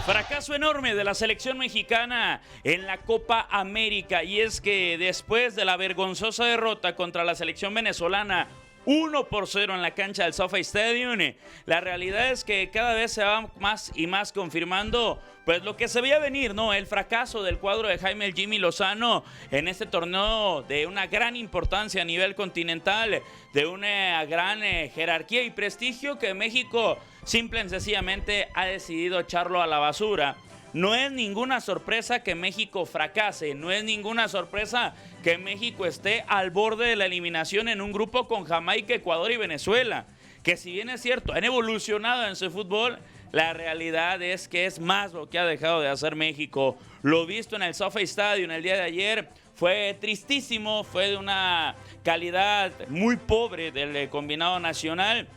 Fracaso enorme de la selección mexicana en la Copa América, y es que después de la vergonzosa derrota contra la selección venezolana 1-0 en la cancha del SoFi Stadium, la realidad es que cada vez se va más y más confirmando pues lo que se veía venir, ¿no? El fracaso del cuadro de Jaime el Jimmy Lozano en este torneo de una gran importancia a nivel continental, de una gran jerarquía y prestigio, que México simple y sencillamente ha decidido echarlo a la basura. No es ninguna sorpresa que México fracase, no es ninguna sorpresa que México esté al borde de la eliminación en un grupo con Jamaica, Ecuador y Venezuela, que si bien es cierto, han evolucionado en su fútbol, la realidad es que es más lo que ha dejado de hacer México. Lo visto en el SoFi Stadium el día de ayer fue tristísimo, fue de una calidad muy pobre del combinado nacional,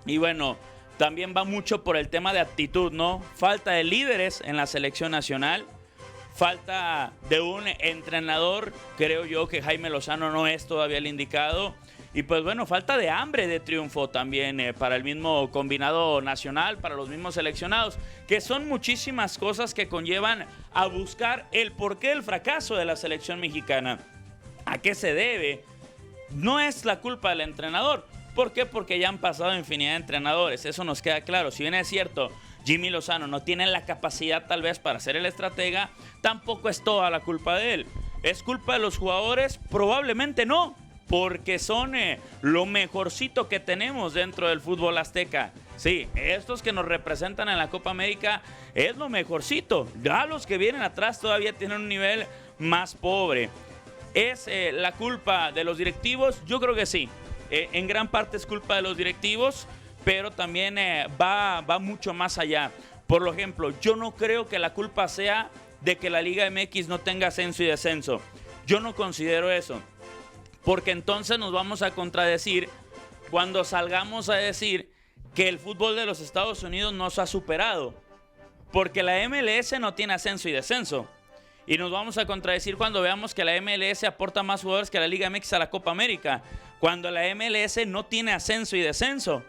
y bueno, también va mucho por el tema de actitud, ¿no? Falta de líderes en la selección nacional, falta de un entrenador, creo yo que Jaime Lozano no es todavía el indicado, y pues bueno, falta de hambre de triunfo también para el mismo combinado nacional, para los mismos seleccionados, que son muchísimas cosas que conllevan a buscar el porqué del fracaso de la selección mexicana. ¿A qué se debe? No es la culpa del entrenador. ¿Por qué? Porque ya han pasado infinidad de entrenadores, eso nos queda claro. Si bien es cierto, Jimmy Lozano no tiene la capacidad tal vez para ser el estratega, tampoco es toda la culpa de él. ¿Es culpa de los jugadores? Probablemente no, porque son lo mejorcito que tenemos dentro del fútbol azteca. Sí, estos que nos representan en la Copa América es lo mejorcito. Ya los que vienen atrás todavía tienen un nivel más pobre. ¿Es la culpa de los directivos? Yo creo que sí. En gran parte es culpa de los directivos, pero también va mucho más allá. Por ejemplo, yo no creo que la culpa sea de que la Liga MX no tenga ascenso y descenso. Yo no considero eso, porque entonces nos vamos a contradecir cuando salgamos a decir que el fútbol de los Estados Unidos nos ha superado, porque la MLS no tiene ascenso y descenso. Y nos vamos a contradecir cuando veamos que la MLS aporta más jugadores que la Liga MX a la Copa América, cuando la MLS no tiene ascenso y descenso.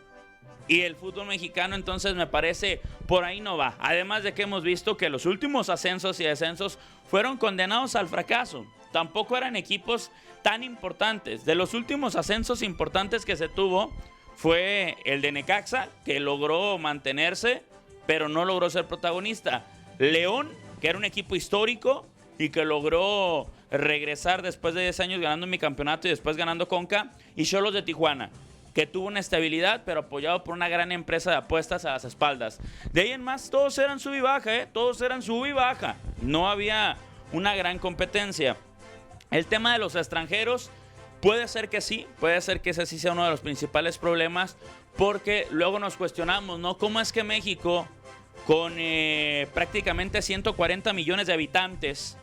Y el fútbol mexicano, entonces, me parece, por ahí no va. Además de que hemos visto que los últimos ascensos y descensos fueron condenados al fracaso. Tampoco eran equipos tan importantes. De los últimos ascensos importantes que se tuvo fue el de Necaxa, que logró mantenerse, pero no logró ser protagonista. León, que era un equipo histórico y que logró regresar después de 10 años ganando mi campeonato y después ganando Conca, y Xolos de Tijuana, que tuvo una estabilidad pero apoyado por una gran empresa de apuestas a las espaldas. De ahí en más todos eran sub y baja, todos eran sub y baja, no había una gran competencia. El tema de los extranjeros puede ser que sí, puede ser que ese sí sea uno de los principales problemas, porque luego nos cuestionamos, ¿no? ¿Cómo es que México, con prácticamente 140 millones de habitantes,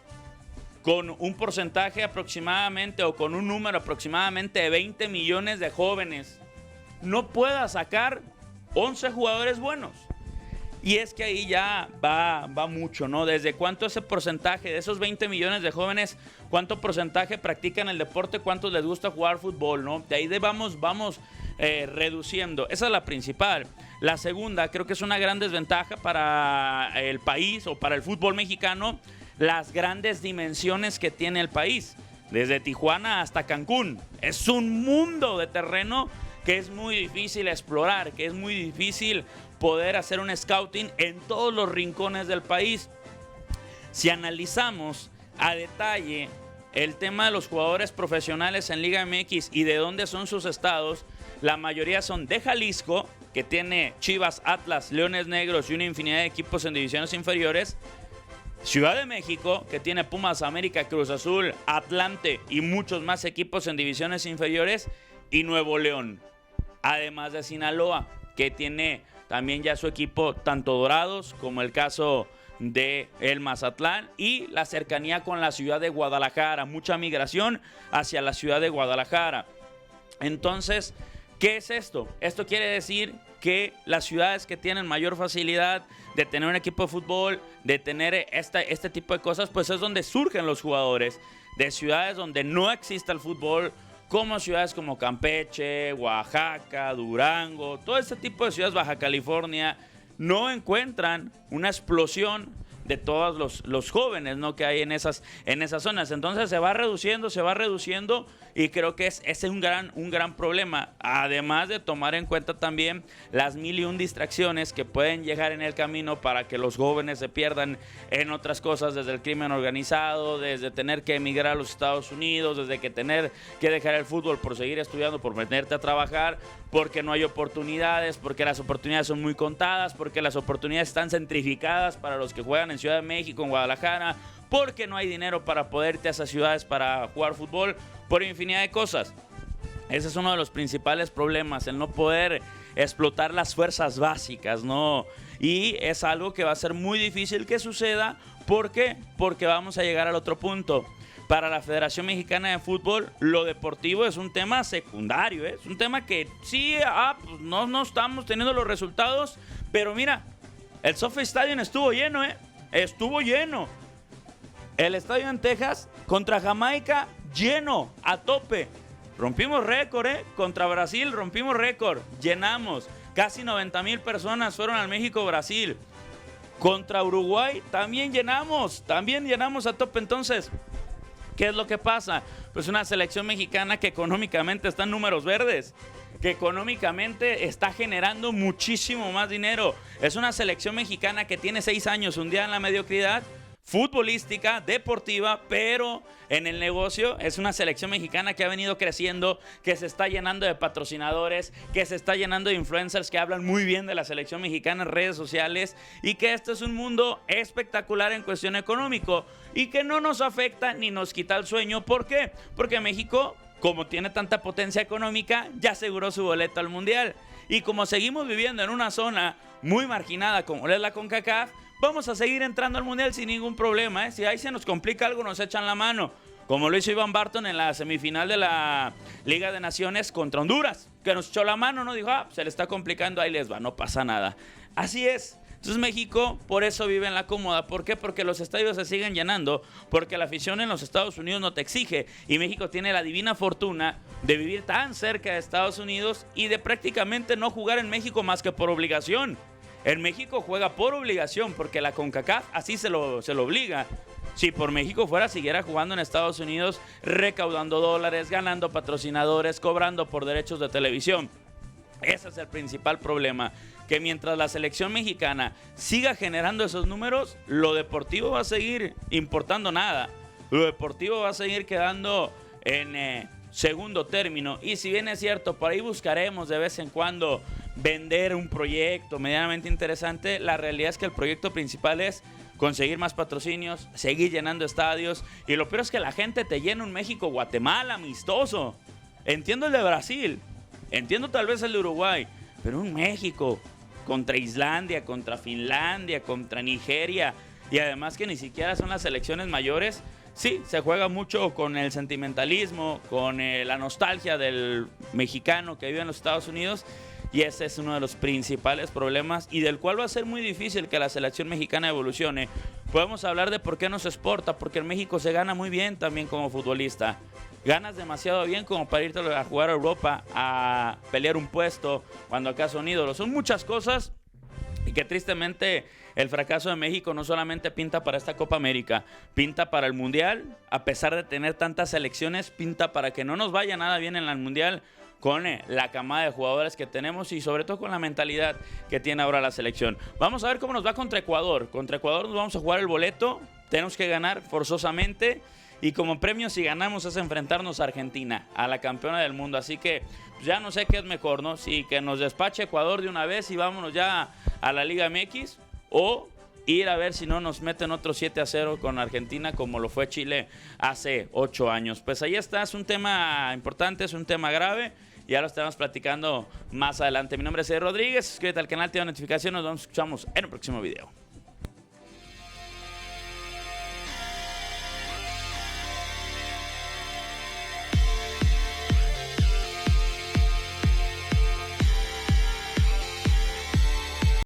con un porcentaje aproximadamente o con un número aproximadamente de 20 millones de jóvenes, no pueda sacar 11 jugadores buenos? Y es que ahí ya va mucho, ¿no? Desde cuánto ese porcentaje de esos 20 millones de jóvenes, cuánto porcentaje practican el deporte, cuántos les gusta jugar fútbol, ¿no? De ahí vamos reduciendo. Esa es la principal. La segunda, creo que es una gran desventaja para el país o para el fútbol mexicano, las grandes dimensiones que tiene el país. Desde Tijuana hasta Cancún. Es un mundo de terreno que es muy difícil explorar, que es muy difícil poder hacer un scouting en todos los rincones del país. Si analizamos a detalle el tema de los jugadores profesionales en Liga MX y de dónde son sus estados, la mayoría son de Jalisco, que tiene Chivas, Atlas, Leones Negros y una infinidad de equipos en divisiones inferiores. Ciudad de México, que tiene Pumas, América, Cruz Azul, Atlante y muchos más equipos en divisiones inferiores. Y Nuevo León, además de Sinaloa, que tiene también ya su equipo, tanto Dorados como el caso de el Mazatlán, y la cercanía con la ciudad de Guadalajara, mucha migración hacia la ciudad de Guadalajara. Entonces, ¿qué es esto? Esto quiere decir que las ciudades que tienen mayor facilidad de tener un equipo de fútbol, de tener este tipo de cosas, pues es donde surgen los jugadores. De ciudades donde no existe el fútbol, como ciudades como Campeche, Oaxaca, Durango, todo este tipo de ciudades, Baja California, no encuentran una explosión de todos los jóvenes, ¿no?, que hay en esas zonas. Entonces se va reduciendo y creo que ese es un gran problema, además de tomar en cuenta también las 1001 distracciones que pueden llegar en el camino para que los jóvenes se pierdan en otras cosas, desde el crimen organizado, desde tener que emigrar a los Estados Unidos, desde que tener que dejar el fútbol por seguir estudiando, por meterte a trabajar, porque no hay oportunidades, porque las oportunidades son muy contadas, porque las oportunidades están centrificadas para los que juegan en Ciudad de México, en Guadalajara, porque no hay dinero para poder irte a esas ciudades para jugar fútbol, por infinidad de cosas. Ese es uno de los principales problemas, el no poder explotar las fuerzas básicas, ¿no? Y es algo que va a ser muy difícil que suceda. ¿Por qué? Porque vamos a llegar al otro punto. Para la Federación Mexicana de Fútbol, lo deportivo es un tema secundario, ¿eh? Es un tema que sí, pues no estamos teniendo los resultados, pero mira, el SoFi Stadium estuvo lleno, ¿eh? Estuvo lleno. El estadio en Texas contra Jamaica, lleno, a tope. Rompimos récord, ¿eh? Contra Brasil rompimos récord, llenamos. Casi 90,000 personas fueron al México-Brasil. Contra Uruguay también llenamos a tope. Entonces, ¿qué es lo que pasa? Pues una selección mexicana que económicamente está en números verdes, que económicamente está generando muchísimo más dinero. Es una selección mexicana que tiene 6 años hundida en la mediocridad futbolística, deportiva, pero en el negocio es una selección mexicana que ha venido creciendo, que se está llenando de patrocinadores, que se está llenando de influencers que hablan muy bien de la selección mexicana en redes sociales, y que este es un mundo espectacular en cuestión económico y que no nos afecta ni nos quita el sueño. ¿Por qué? Porque México, como tiene tanta potencia económica, ya aseguró su boleto al Mundial. Y como seguimos viviendo en una zona muy marginada como es la CONCACAF, vamos a seguir entrando al Mundial sin ningún problema, ¿eh? Si ahí se nos complica algo, nos echan la mano. Como lo hizo Iván Barton en la semifinal de la Liga de Naciones contra Honduras, que nos echó la mano, ¿no? Dijo, se le está complicando, ahí les va, no pasa nada. Así es. Entonces México por eso vive en la cómoda. ¿Por qué? Porque los estadios se siguen llenando, porque la afición en los Estados Unidos no te exige, y México tiene la divina fortuna de vivir tan cerca de Estados Unidos y de prácticamente no jugar en México más que por obligación. En México juega por obligación porque la CONCACAF así se lo obliga. Si por México fuera, siguiera jugando en Estados Unidos, recaudando dólares, ganando patrocinadores, cobrando por derechos de televisión. Ese es el principal problema, que mientras la selección mexicana siga generando esos números, lo deportivo va a seguir importando nada. Lo deportivo va a seguir quedando en segundo término. Y si bien es cierto, por ahí buscaremos de vez en cuando vender un proyecto medianamente interesante, la realidad es que el proyecto principal es conseguir más patrocinios, seguir llenando estadios, y lo peor es que la gente te llena un México-Guatemala amistoso. Entiendo el de Brasil, entiendo tal vez el de Uruguay, pero un México contra Islandia, contra Finlandia, contra Nigeria, y además que ni siquiera son las selecciones mayores. Sí, se juega mucho con el sentimentalismo, con la nostalgia del mexicano que vive en los Estados Unidos, y ese es uno de los principales problemas, y del cual va a ser muy difícil que la selección mexicana evolucione. Podemos hablar de por qué no se exporta, porque en México se gana muy bien también como futbolista. Ganas demasiado bien como para irte a jugar a Europa, a pelear un puesto, cuando acá son ídolos. Son muchas cosas, y que tristemente el fracaso de México no solamente pinta para esta Copa América, pinta para el Mundial. A pesar de tener tantas selecciones, pinta para que no nos vaya nada bien en el Mundial, con la camada de jugadores que tenemos y sobre todo con la mentalidad que tiene ahora la selección. Vamos a ver cómo nos va contra Ecuador. Contra Ecuador nos vamos a jugar el boleto, tenemos que ganar forzosamente, y como premio si ganamos es enfrentarnos a Argentina, a la campeona del mundo. Así que pues ya no sé qué es mejor, ¿no? Si que nos despache Ecuador de una vez y vámonos ya a la Liga MX, o ir a ver si no nos meten otro 7-0 con Argentina como lo fue Chile hace 8 años. Pues ahí está, es un tema importante, es un tema grave. Ya lo estaremos platicando más adelante. Mi nombre es Eddie Rodríguez. Suscríbete al canal, te da notificaciones. Nos escuchamos en el próximo video.